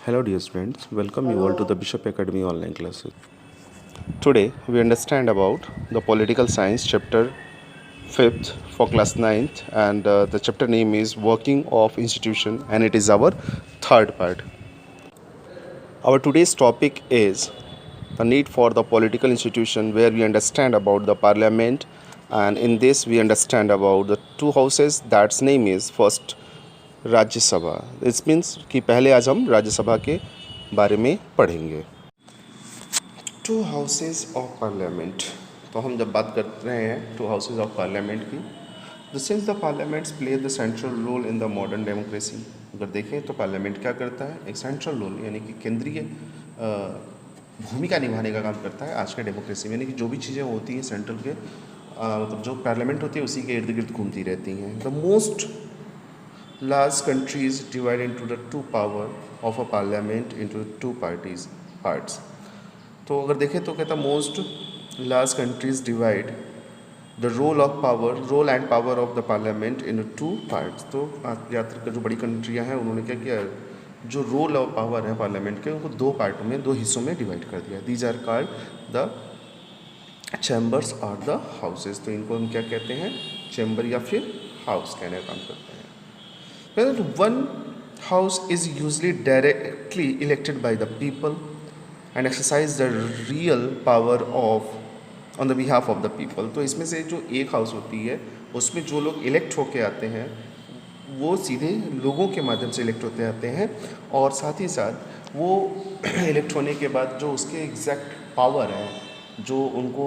Hello dear students, welcome you all to the Bishop Academy online classes. Today we understand about the political science chapter 5th for class 9th and the chapter name is working of institution and it is our third part. Our today's topic is the need for the political institution where we understand about the parliament and in this we understand about the two houses that's name is first Rajya Sabha it's means कि पहले आज हम राज्यसभा के बारे में पढ़ेंगे। To houses of parliament, तो हम जब बात कर रहे हैं टू हाउसेज ऑफ पार्लियामेंट की, the since the parliaments play the central role in the modern democracy. अगर देखें तो पार्लियामेंट क्या करता है, एक सेंट्रल रोल यानी कि केंद्रीय भूमिका निभाने का काम करता है आज के डेमोक्रेसी में, यानी कि जो भी चीज़ें होती हैं सेंट्रल के मतलब जो पार्लियामेंट होती है उसी के इर्द गिर्द घूमती रहती हैं। The most large countries divide into the two power of a parliament into two parts। तो अगर देखें तो कहता most large countries divide the role and power of the parliament in two parts. तो यात्रा का जो बड़ी कंट्रियां हैं उन्होंने क्या किया, जो रोल और पावर है पार्लियामेंट के उनको दो पार्टों में, दो हिस्सों में डिवाइड कर दिया। These are called the chambers और द हाउसेज। तो इनको हम क्या कहते हैं, चैम्बर या फिर हाउस कहने का काम करते हैं। One house is usually directly elected by the people and exercise the real power on the behalf of the people। तो इसमें से जो एक हाउस होती है उसमें जो लोग इलेक्ट होके आते हैं वो सीधे लोगों के माध्यम से इलेक्ट होते आते हैं और साथ ही साथ वो इलेक्ट होने के बाद जो उसके एग्जैक्ट पावर है, जो उनको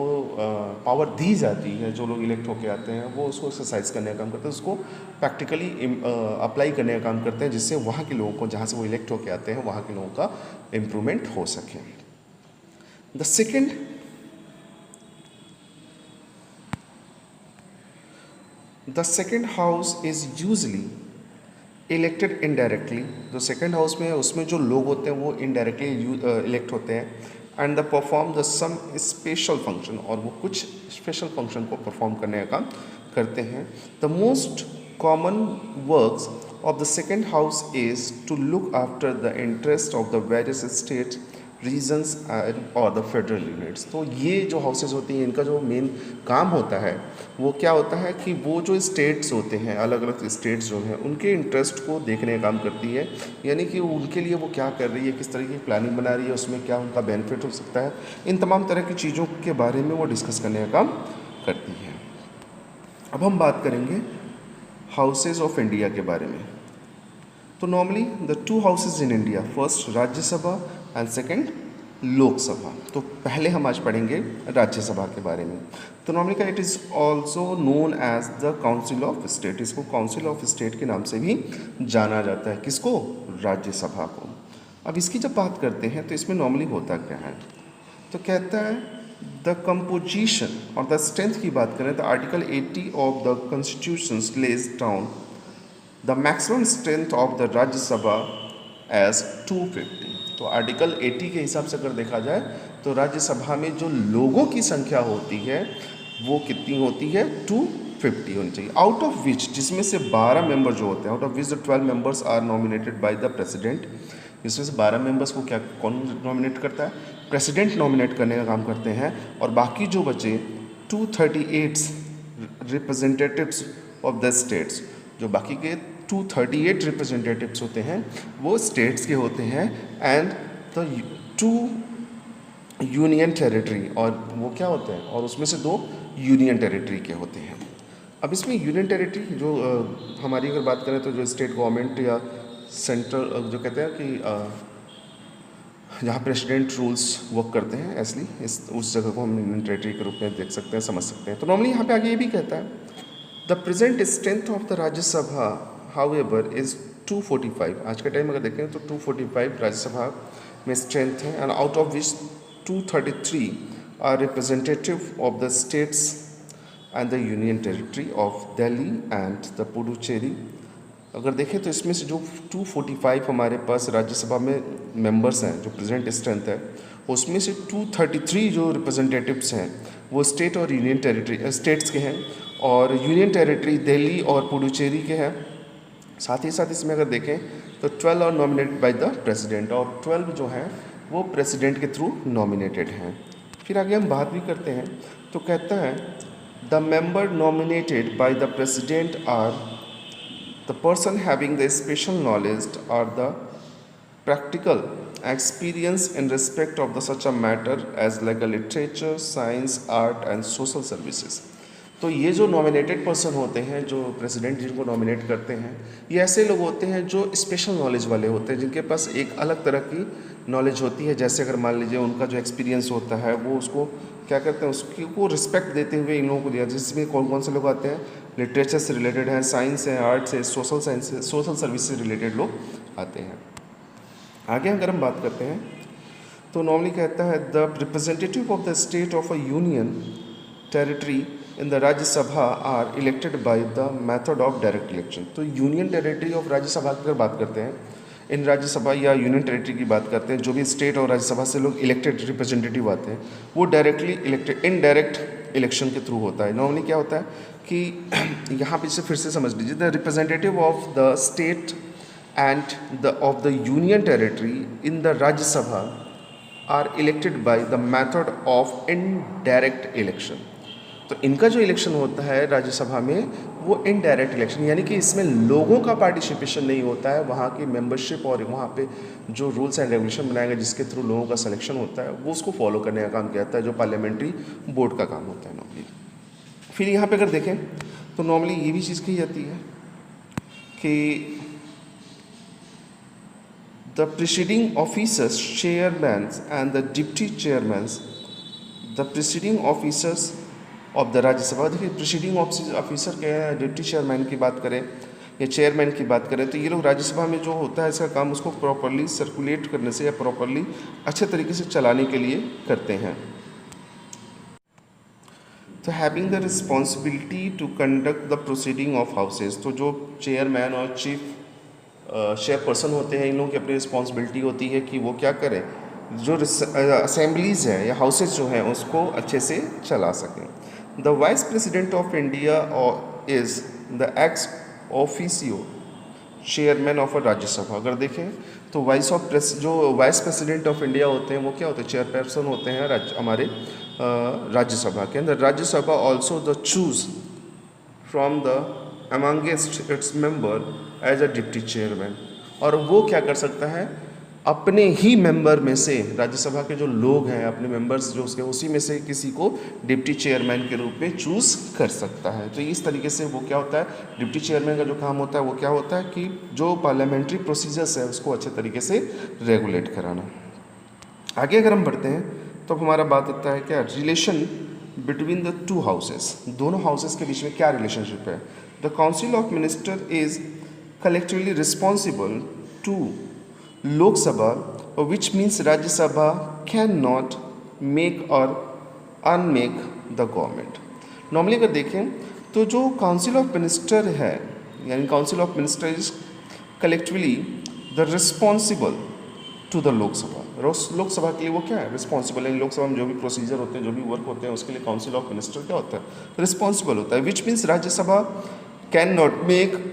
पावर दी जाती है, जो लोग इलेक्ट होके आते हैं वो उसको एक्सरसाइज करने का काम करते हैं, उसको प्रैक्टिकली अप्लाई करने का काम करते हैं जिससे वहाँ के लोगों को, जहाँ से वो इलेक्ट होके आते हैं वहाँ के लोगों का इम्प्रूवमेंट हो सके। The second house is usually elected indirectly. जो सेकेंड हाउस में है उसमें जो लोग होते हैं वो इनडायरेक्टली इलेक्ट होते हैं and the perform the some special function, और वो कुछ स्पेशल फंक्शन को परफॉर्म करने का काम करते हैं। The most common works of the second house is to look after the interest of the various states, regions and और द फेडरल यूनिट्स। तो ये जो हाउसेज होती हैं इनका जो मेन काम होता है वो क्या होता है कि वो जो स्टेट्स होते हैं, अलग अलग स्टेट्स जो हैं उनके इंटरेस्ट को देखने का काम करती है, यानी कि उनके लिए वो क्या कर रही है, किस तरह की प्लानिंग बना रही है, उसमें क्या उनका बेनिफिट हो सकता है, इन तमाम तरह की चीज़ों के बारे में वो डिस्कस करने का काम करती है। अब हम बात करेंगे हाउसेज ऑफ इंडिया के बारे में। तो normally the two houses in India, first Rajya Sabha and second Lok Sabha. तो पहले हम आज पढ़ेंगे राज्यसभा के बारे में। तो नॉर्मली का it is also known as the council of state. इसको काउंसिल ऑफ स्टेट के नाम से भी जाना जाता है। किसको? राज्यसभा को। अब इसकी जब बात करते हैं तो इसमें नॉर्मली होता क्या है, तो कहता है द कंपोजिशन और द स्ट्रेंथ की बात करें तो article 80 of the constitution lays down the maximum strength of the Rajya Sabha as 250। तो आर्टिकल 80 के हिसाब से अगर देखा जाए तो राज्यसभा में जो लोगों की संख्या होती है वो कितनी होती है, 250 होनी चाहिए। आउट ऑफ विच, जिसमें से 12 मेंबर जो होते हैं, out of which the 12 members are nominated by the president. इसमें से 12 मेंबर्स को क्या कौन नॉमिनेट करता है, प्रेसिडेंट नॉमिनेट करने का काम करते हैं। और बाकी जो बचे 238 रिप्रेजेंटेटिव्स ऑफ द स्टेट्स, जो बाकी के 238 रिप्रेजेंटेटिव्स होते हैं वो स्टेट्स के होते हैं एंड द 2 यूनियन टेरिटरी, और वो क्या होते हैं, और उसमें से 2 यूनियन टेरिटरी के होते हैं। अब इसमें यूनियन टेरिटरी जो हमारी अगर बात करें तो जो स्टेट गवर्नमेंट या सेंट्रल जो कहते हैं कि जहाँ प्रेसिडेंट रूल्स वर्क करते हैं, ऐसली उस जगह को हम यूनियन टेरिटरी के रूप में देख सकते हैं, समझ सकते हैं। तो नॉर्मली यहाँ पे आगे ये भी कहता है the present strength of the Rajya Sabha however is 245। आज के टाइम अगर देखें तो 245 राज्यसभा में स्ट्रेंथ है and out of which 233 are representative of the states and the union territory of Delhi and the Puducherry. अगर देखें तो इसमें से जो 245 हमारे पास राज्यसभा में मेंबर्स हैं, जो प्रेजेंट स्ट्रेंथ है, उसमें से 233 जो रिप्रेजेंटेटिव्स हैं वो स्टेट और यूनियन टेरिटरी स्टेट्स के हैं और यूनियन टेरिटरी दिल्ली और पुडुचेरी के हैं। साथ ही साथ इसमें अगर देखें तो 12 are nominated by the president, और 12 जो हैं वो प्रेसिडेंट के थ्रू नॉमिनेटेड हैं। फिर आगे हम बात भी करते हैं, तो कहता है the member nominated by the president are the person having the special knowledge और the practical experience in respect of the such a matter as like a literature, science, art and social services। तो ये जो nominated person होते हैं, जो president जिनको nominate करते हैं, ये ऐसे लोग होते हैं जो स्पेशल नॉलेज वाले होते हैं, जिनके पास एक अलग तरह की नॉलेज होती है। जैसे अगर मान लीजिए उनका जो एक्सपीरियंस होता है वो उसको क्या करते हैं, उसकी को रिस्पेक्ट देते हुए इन लोगों को दिया। जिसमें कौन कौन से लोग आते हैं, लिटरेचर से रिलेटेड हैं, साइंस है, आर्ट्स है, सोशल साइंस है, सोशल सर्विस से रिलेटेड लोग आते हैं। आगे अगर हम बात करते हैं तो नॉर्मली कहता है the representative of the state of a union territory in the Rajya Sabha are elected by the method of direct election. तो यूनियन टेरिटरी ऑफ राज्यसभा की अगर बात करते हैं, इन राज्यसभा या यूनियन टेरिटरी की बात करते हैं, जो भी स्टेट और राज्यसभा से लोग इलेक्टेड रिप्रेजेंटेटिव आते हैं वो डायरेक्टली इलेक्टेड इनडायरेक्ट इलेक्शन के थ्रू होता है। नॉर्मली क्या होता है कि यहाँ पे इसे फिर से समझ लीजिए, the representative of the state and of the union territory in the Rajya Sabha are elected by the method of indirect election। तो इनका जो इलेक्शन होता है राज्यसभा में वो इनडायरेक्ट इलेक्शन, यानी कि इसमें लोगों का पार्टिसिपेशन नहीं होता है। वहाँ की मेंबरशिप और वहाँ पे जो रूल्स एंड रेगुलेशन बनाए गए जिसके थ्रू लोगों का सिलेक्शन होता है वो उसको फॉलो करने का काम किया जाता है, जो पार्लियामेंट्री बोर्ड का काम होता है नॉर्मली। फिर यहाँ पे अगर देखें तो नॉर्मली ये भी चीज़ कही जाती है कि the preceding officers, chairmen and the deputy chairmen, the preceding officers of the Rajya Sabha। देखिए preceding officer क्या है, डिप्टी चेयरमैन की बात करें या चेयरमैन की बात करें तो ये लोग राज्यसभा में जो होता है इसका काम उसको प्रॉपरली सर्कुलेट करने से या प्रॉपरली अच्छे तरीके से चलाने के लिए करते हैं। तो having the responsibility to conduct the proceeding of houses, तो जो चेयरमैन और चीफ चेयरपर्सन होते हैं इन लोगों की अपनी रिस्पॉन्सिबिलिटी होती है कि वो क्या करें, जो असेंबलीज हैं या हाउसेज जो हैं उसको अच्छे से चला सकें। The vice president of India is the ex officio chairman of a Rajya Sabha. अगर देखें तो जो वाइस प्रेसिडेंट ऑफ इंडिया होते हैं वो क्या होते हैं, चेयरपर्सन होते हैं हमारे राज्यसभा के अंदर। Rajya Sabha also the choose from the amongst its member as a deputy chairman, और वो क्या कर सकता है, अपने ही मेंबर में से, राज्यसभा के जो लोग हैं अपने मेंबर्स जो उसके उसी में से किसी को डिप्टी चेयरमैन के रूप में चूज़ कर सकता है। तो इस तरीके से वो क्या होता है, डिप्टी चेयरमैन का जो काम होता है वो क्या होता है कि जो पार्लियामेंट्री प्रोसीजर्स है उसको अच्छे तरीके से रेगुलेट कराना। आगे अगर हम बढ़ते हैं तो हमारा बात होता है क्या, relation between the two houses, दोनों हाउसेस के बीच में क्या रिलेशनशिप है। The council of minister is collectively responsible to Lok Sabha, which means Rajya Sabha cannot make or unmake the government। नॉर्मली अगर देखें तो जो काउंसिल ऑफ मिनिस्टर है, यानी council of minister is collectively the responsible to the Lok Sabha. Lok Sabha के लिए वो क्या है, रिस्पॉन्सिबल है। लोकसभा में जो भी प्रोसीजर होते हैं, जो भी वर्क होते हैं उसके लिए काउंसिल ऑफ मिनिस्टर क्या होता है, रिस्पॉन्सिबल होता है। Which means Rajya Sabha can not make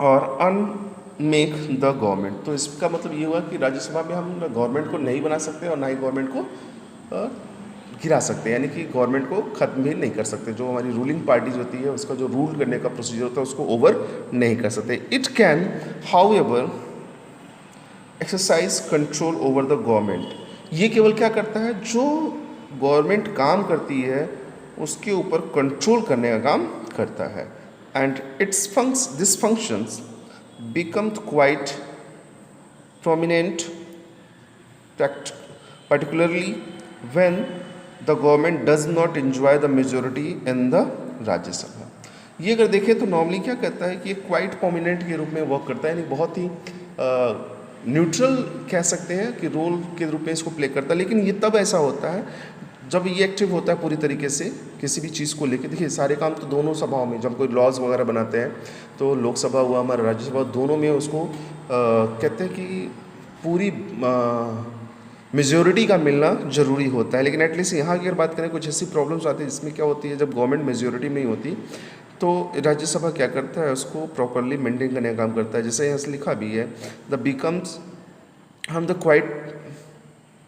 और अनमेक द गवर्नमेंट। तो इसका मतलब ये हुआ कि राज्यसभा में हम गवर्नमेंट को नहीं बना सकते और ना ही गवर्नमेंट को गिरा सकते, यानी कि गवर्नमेंट को खत्म भी नहीं कर सकते। जो हमारी रूलिंग पार्टीज होती है उसका जो रूल करने का प्रोसीजर होता है उसको ओवर नहीं कर सकते। It can how ever exercise control over the government. ये केवल क्या करता है, जो गवर्नमेंट काम करती है उसके ऊपर कंट्रोल करने का काम करता है। And this functions become quite prominent, particularly when the government does not enjoy the majority in the Rajya Sabha। ये अगर देखें तो नॉर्मली क्या करता है कि ये क्वाइट प्रोमिनेंट के रूप में वर्क करता है, यानी बहुत ही न्यूट्रल कह सकते हैं कि रोल के रूप में इसको प्ले करता है। लेकिन ये तब ऐसा होता है जब ये एक्टिव होता है पूरी तरीके से किसी भी चीज़ को लेकर। देखिए सारे काम तो दोनों सभाओं में, जब कोई लॉज वगैरह बनाते हैं तो लोकसभा हुआ हमारा राज्यसभा, दोनों में उसको कहते हैं कि पूरी मेजोरिटी का मिलना ज़रूरी होता है। लेकिन एटलीस्ट यहाँ की अगर बात करें कुछ ऐसी प्रॉब्लम्स आती है जिसमें क्या होती है, जब गवर्नमेंट मेजोरिटी में ही होती तो राज्यसभा क्या करता है, उसको प्रॉपरली मेंटेन करने का काम करता है। जैसे यहाँ से लिखा भी है, द बिकम्स हम the quite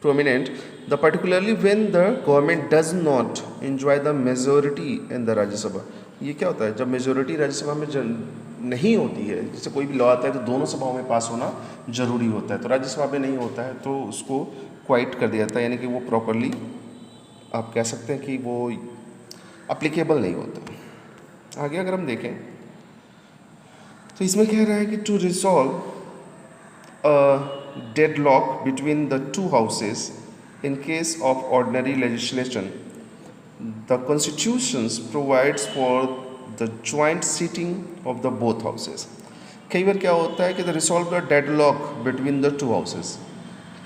prominent, the particularly when the government does not enjoy the majority in the Rajya Sabha। ये क्या होता है, जब मेजोरिटी राज्यसभा में नहीं होती है, जैसे कोई भी लॉ आता है तो दोनों सभाओं में पास होना जरूरी होता है, तो राज्यसभा में नहीं होता है तो उसको क्वाइट कर दिया जाता है, यानी कि वो प्रॉपरली आप कह सकते हैं कि वो अप्लीकेबल नहीं होता। आगे अगर हम देखें तो इसमें कह रहा है कि to resolve deadlock between the two houses in case of ordinary legislation, the constitution provides for the joint sitting of the both houses। कई बार क्या होता है कि the resolve the deadlock between the two houses,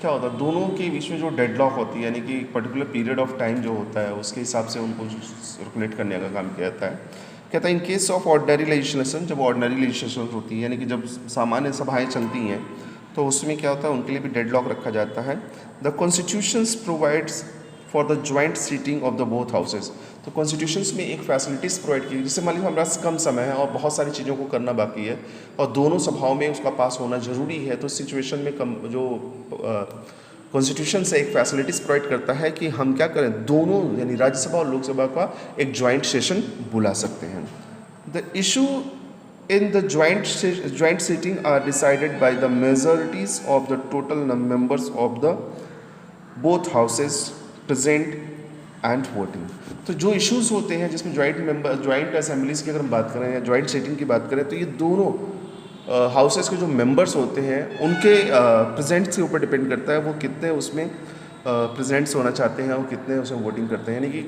क्या होता है दोनों के बीच में जो डेडलॉक होती है, यानी कि पर्टिकुलर पीरियड ऑफ टाइम जो होता है उसके हिसाब से उनको सर्कुलेट करने का काम किया जाता है। कहता है इन केस ऑफ ऑर्डनरी लेजिस्लेशन, जब ऑर्डनरी लेजिस्लेशन होती है यानी कि जब सामान्य सभाएं चलती हैं तो उसमें क्या होता है उनके लिए भी डेडलॉक रखा जाता है। The constitutions provides for the joint sitting of the both houses, तो कॉन्स्टिट्यूशंस में एक फैसिलिटीज़ प्रोवाइड की, जैसे मान लीजिए हमारा कम समय है और बहुत सारी चीज़ों को करना बाकी है और दोनों सभाओं में उसका पास होना जरूरी है, तो इस सिचुएशन में जो कॉन्स्टिट्यूशन से एक फैसिलिटीज़ प्रोवाइड करता है कि हम क्या करें, दोनों यानी राज्यसभा और लोकसभा का एक ज्वाइंट सेशन बुला सकते हैं। The issue in the joint sitting are decided by the majorities of the total members of the both houses present and voting। तो जो इश्यूज होते हैं जिसमें ज्वाइंट असेंबलीज की अगर हम बात करें या ज्वाइंट सिटिंग की बात करें, तो ये दोनों हाउसेस के जो मेंबर्स होते हैं उनके प्रेजेंट से ऊपर डिपेंड करता है वो कितने उसमें प्रेजेंट्स होना चाहते हैं और कितने उसमें वोटिंग करते हैं, यानी कि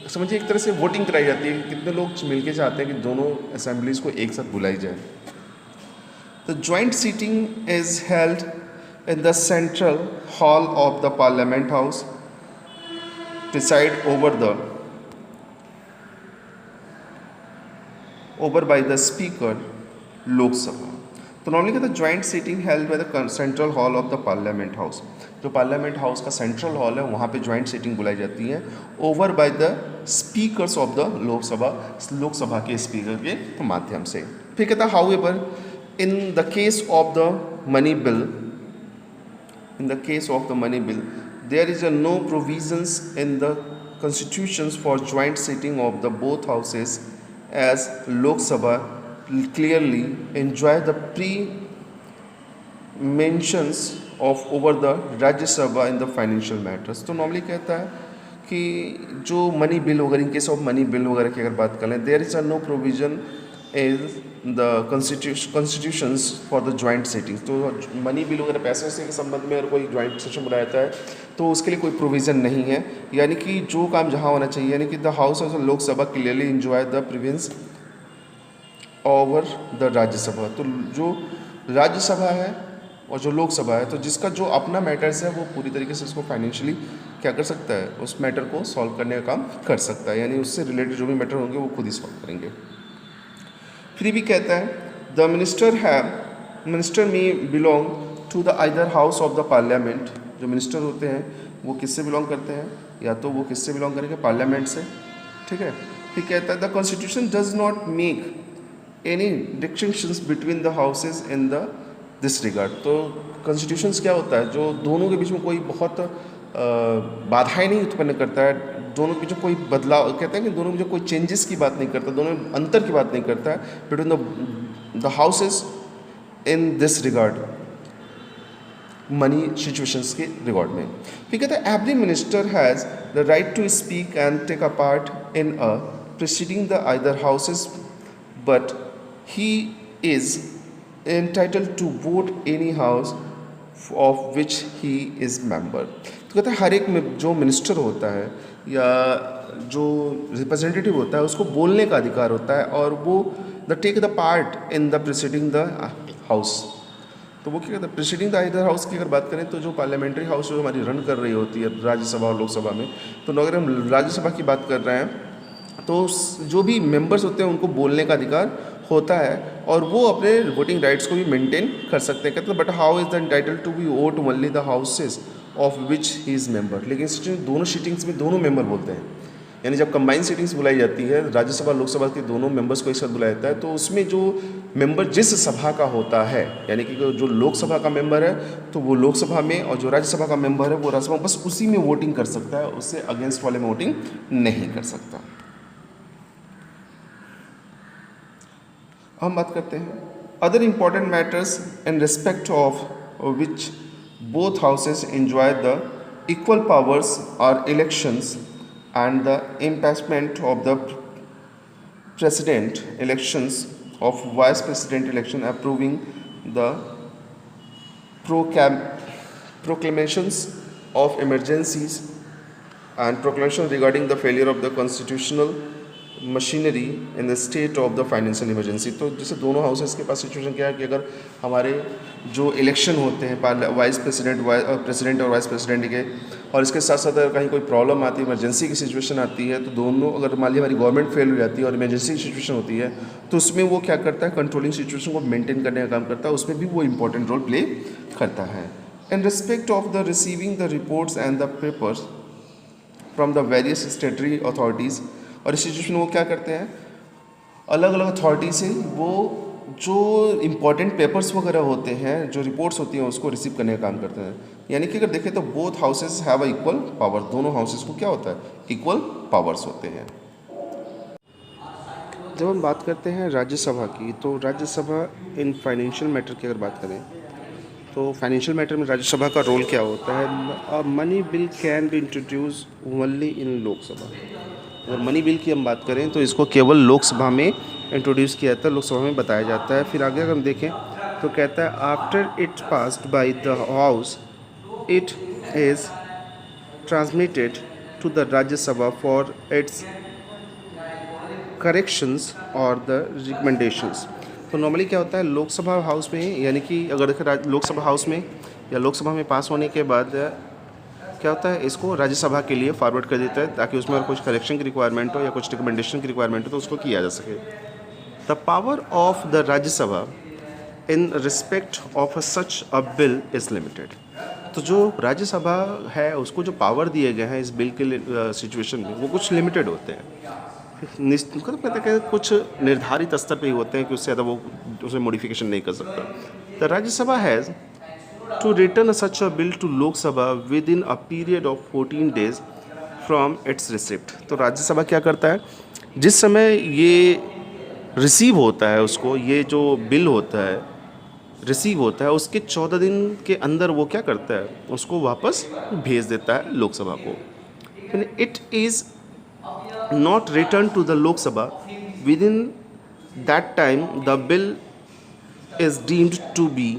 समझिए एक तरह से वोटिंग कराई जाती है कि कितने लोग मिलके चाहते हैं कि दोनों असेंबलीज को एक साथ बुलाई जाए। The joint sitting is held in the central hall of the parliament house, preside over by the speaker Lok Sabha. तो नॉर्मली कहते हैं joint sitting held by the central hall of the parliament house, जो parliament house का central hall है वहाँ पे joint sitting बुलाई जाती है, over by the speakers of the Lok Sabha के स्पीकर के माध्यम से। फिर कहता है however in the case of the money bill there is no provisions in the constitutions for joint sitting of the both houses as Lok Sabha clearly enjoy the pre-mentions of over the Rajya Sabha in the financial matters। तो normally कहता है कि जो money bill वगैरह, in case of money bill वगैरह की अगर बात करें, there is no provision in the constitutions for the joint sittings. तो मनी बिल वगैरह पैसे से के संबंध में अगर कोई ज्वाइंट सेशन बुलाया जाता है तो उसके लिए कोई प्रोविज़न नहीं है, यानी कि जो काम जहाँ होना चाहिए, यानी कि the house of Lok Sabha clearly enjoy the prevalence over the Rajya Sabha. तो जो राज्यसभा है और जो लोकसभा है, तो जिसका जो अपना मैटर्स है वो पूरी तरीके से उसको फाइनेंशियली क्या कर सकता है, उस मैटर को सॉल्व करने का काम कर सकता है, यानी उससे रिलेटेड जो भी मैटर होंगे वो खुद ही सॉल्व करेंगे। फिर भी कहता है the minister may belong to the either house of the parliament. जो मिनिस्टर होते हैं वो किससे बिलोंग करते हैं, या तो वो किससे बिलोंग करेंगे, पार्लियामेंट से, ठीक है। फिर कहता है the constitution does not make any distinctions between the houses in the this regard. तो कॉन्स्टिट्यूशंस क्या होता है, जो दोनों के बीच में कोई बहुत बाधाएं नहीं उत्पन्न करता है, दोनों के बीच में कोई बदलाव, कहते हैं कि दोनों के बीच कोई चेंजेस की बात नहीं करता, दोनों में अंतर की बात नहीं करता है between the houses in this regard, money situations के रिगार्ड में। फिर कहते हैं every minister has the right to speak and take a part in a proceeding the either houses but he is entitled to vote any house of which he is member। तो कहता है हर एक में जो मिनिस्टर होता है या जो रिप्रेजेंटेटिव होता है उसको बोलने का अधिकार होता है, और वो the take the part in the proceeding the house. तो वो क्या कहता है, प्रिसीडिंग द आइदर हाउस की अगर बात करें तो जो पार्लियामेंट्री हाउस जो हमारी रन कर रही होती है राज्यसभा और लोकसभा में, तो अगर हम राज्यसभा की बात कर रहे हैं तो जो भी मेंबर्स होते हैं उनको बोलने का अधिकार होता है और वो अपने वोटिंग राइट्स को भी मेंटेन कर सकते हैं। कहते हैं but how is the entitle to be vote only the houses of which he is member. लेकिन दोनों सीटिंग्स में दोनों मेंबर बोलते हैं, यानी जब कंबाइंड सीटिंग्स बुलाई जाती है, राज्यसभा लोकसभा के दोनों मेंबर्स को एक साथ बुलाया जाता है, तो उसमें जो मेंबर जिस सभा का होता है, यानी कि जो लोकसभा का मेंबर है तो वो लोकसभा में, और जो राज्यसभा का मेंबर है वो राज्यसभा, बस उसी में वोटिंग कर सकता है, उससे अगेंस्ट वाले में वोटिंग नहीं कर सकता। हम बात करते हैं other important matters in respect of which both houses enjoy the equal powers are elections and the impeachment of the president, elections of vice president election, approving the proclamations of emergencies and proclamation regarding the failure of the constitutional machinery in the state of the financial emergency. तो जैसे दोनों houses के पास situation क्या है कि अगर हमारे जो इलेक्शन होते हैं वाइस प्रेसिडेंट प्रेसिडेंट और वाइस प्रेसिडेंट के, और इसके साथ साथ अगर कहीं कोई प्रॉब्लम आती है, इमरजेंसी की सिचुएशन आती है, तो दोनों, अगर मान ली हमारी गवर्नमेंट फेल हो जाती है और इमरजेंसी की सिचुएशन होती है, तो उसमें वो क्या करता है, कंट्रोलिंग सिचुएशन को मेंटेन करने का काम करता है, उसमें भी वो इंपॉर्टेंट रोल प्ले करता है। In respect of the receiving the reports and the papers from the various स्टेटरी authorities, और इस सिचुएशन में वो क्या करते हैं, अलग अलग अथॉरिटी से वो जो इम्पॉर्टेंट पेपर्स वगैरह होते हैं, जो रिपोर्ट्स होती हैं, उसको रिसीव करने का काम करते हैं। यानी कि अगर देखें तो both houses have a equal power, दोनों हाउसेस को क्या होता है, इक्वल पावर्स होते हैं। जब हम बात करते हैं राज्यसभा की, तो राज्यसभा इन फाइनेंशियल मैटर की अगर बात करें तो फाइनेंशियल मैटर में राज्यसभा का रोल क्या होता है। Money bill can be introduce only in Lok Sabha. अगर मनी बिल की हम बात करें तो इसको केवल लोकसभा में इंट्रोड्यूस किया जाता है, लोकसभा में बताया जाता है। फिर आगे अगर हम देखें तो कहता है after it passed by the house it is transmitted to the Rajya Sabha for its corrections और द रिकमेंडेशंस। तो नॉर्मली क्या होता है, लोकसभा हाउस में, यानी कि अगर देखें लोकसभा हाउस में या लोकसभा में पास होने के बाद क्या होता है, इसको राज्यसभा के लिए फॉरवर्ड कर देता है, ताकि उसमें अगर कुछ करेक्शन की रिक्वायरमेंट हो या कुछ रिकमेंडेशन की रिक्वायरमेंट हो तो उसको किया जा सके। The power of the Rajya Sabha in respect of such a bill is limited. तो जो राज्यसभा है उसको जो पावर दिए गए हैं इस बिल के सिचुएशन में, वो कुछ लिमिटेड होते हैं, मतलब कहते हैं कुछ निर्धारित स्तर पे ही होते हैं कि उससे ज़्यादा वो उसमें मॉडिफिकेशन नहीं कर सकता। The Rajya Sabha has to return such a bill to Lok Sabha within a period of 14 days from its receipt। तो राज्यसभा क्या करता है, जिस समय ये रिसीव होता है, उसको ये जो बिल होता है रिसीव होता है, उसके 14 दिन के अंदर वो क्या करता है, उसको वापस भेज देता है लोकसभा को। It is not return to the Lok Sabha within that time the bill is deemed to be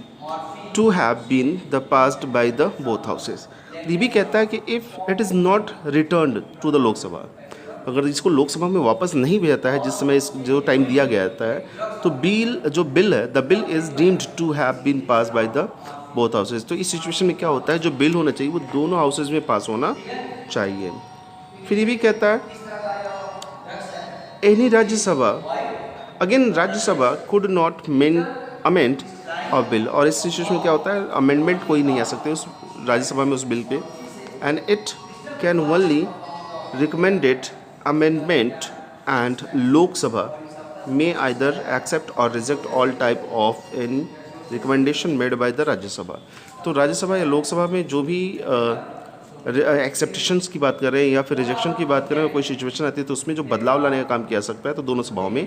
to have been the passed by the both houses। ये भी कहता है कि if it is not returned to the Lok Sabha, अगर इसको लोकसभा में वापस नहीं भेजा है जिस समय इस जो टाइम दिया गया था है, तो बिल है, the bill is deemed to have been pass by the both houses. तो इस सिचुएशन में क्या होता है, जो बिल होना चाहिए वो दोनों हाउसेज में पास होना चाहिए। फिर ये भी कहता है any Rajya Sabha, again Rajya Sabha could not amend और बिल, और इस सिचुएशन में क्या होता है, अमेंडमेंट कोई नहीं आ सकते उस राज्यसभा में उस बिल पे, and it can only recommended amendment and Lok Sabha may either accept or reject all type of any recommendation made by the Rajya Sabha. तो राज्यसभा या लोकसभा में जो भी एक्सेप्टेशंस की बात करें या फिर रिजेक्शन की बात करें, कोई सिचुएशन आती है तो उसमें जो बदलाव लाने का काम किया सकता है, तो दोनों सभाओं में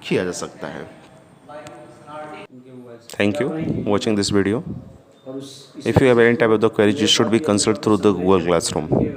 किया जा सकता है। Thank you watching this video. If you have any type of the queries, you should be consulted through the Google Classroom.